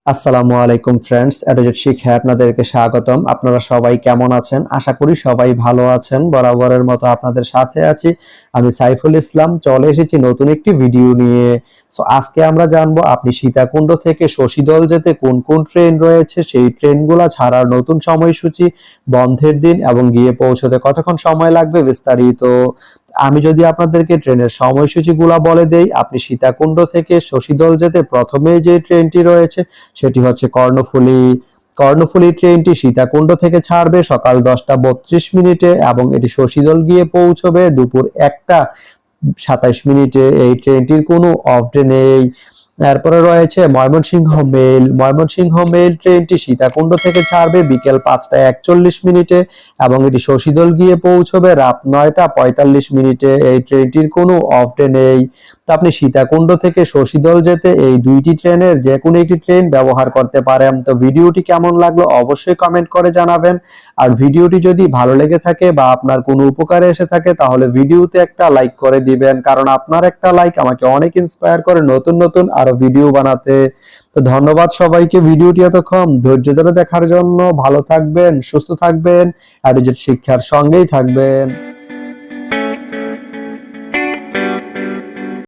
আসসালামু আলাইকুম ফ্রেন্ডস, এডুজেট শিক্ষায় আপনাদেরকে স্বাগতম। আপনারা সবাই কেমন আছেন? আশা করি সবাই ভালো আছেন। বরাবরের মতো আপনাদের সাথে আছি আমি সাইফুল ইসলাম। চলে এসেছি নতুন একটি ভিডিও নিয়ে। আজকে আমরা জানবো আপনি সীতাকুণ্ড থেকে শশীদল যেতে কোন কোন ট্রেন রয়েছে, সেই ট্রেনগুলো ছাড়ার নতুন সময়সূচি, বন্ধের দিন এবং গিয়ে পৌঁছতে কতক্ষণ সময় লাগবে বিস্তারিত। আমি যদি আপনাদেরকে ট্রেনের সময়সূচিগুলা বলে দেই, আপনি সীতাকুণ্ড থেকে শশীদল যেতে প্রথমে যে ট্রেনটি রয়েছে সেটি হচ্ছে কর্ণফুলী। কর্ণফুলী ট্রেনটি সীতাকুণ্ড থেকে ছাড়বে সকাল 10টা 32 মিনিটে এবং এটি শশীদল গিয়ে পৌঁছবে দুপুর 1টা 27 মিনিটে। এই ট্রেনটির কোনো অফ ডে নেই। এরপরে রয়েছে ময়মনসিংহ মেল। ময়মনসিংহ মেল ট্রেনটি সীতাকুণ্ড থেকে ছাড়বে বিকেল 5টা 41 মিনিটে এবং এটি শশীদল গিয়ে পৌঁছবে রাত 9টা 45 মিনিটে। এই ট্রেনটির কোনো অফ ডে নেই। তো আপনি সীতাকুণ্ড থেকে শশীদল যেতে এই দুইটি ট্রেনের যে কোনো একটি ট্রেন ব্যবহার করতে পারেন। তো ভিডিওটি কেমন লাগলো অবশ্যই কমেন্ট করে জানাবেন। আর ভিডিওটি যদি ভালো লেগে থাকে বা আপনার কোনো উপকারে এসে থাকে তাহলে ভিডিওতে একটা লাইক করে দিবেন, কারণ আপনার একটা লাইক আমাকে অনেক ইন্সপায়ার করে নতুন নতুন আরো ভিডিও বানাতে। তো ধন্যবাদ সবাইকে ভিডিওটি এতক্ষণ ধৈর্য ধরে দেখার জন্য। ভালো থাকবেন, সুস্থ থাকবেন, এডুজেট শিক্ষার সঙ্গেই থাকবেন।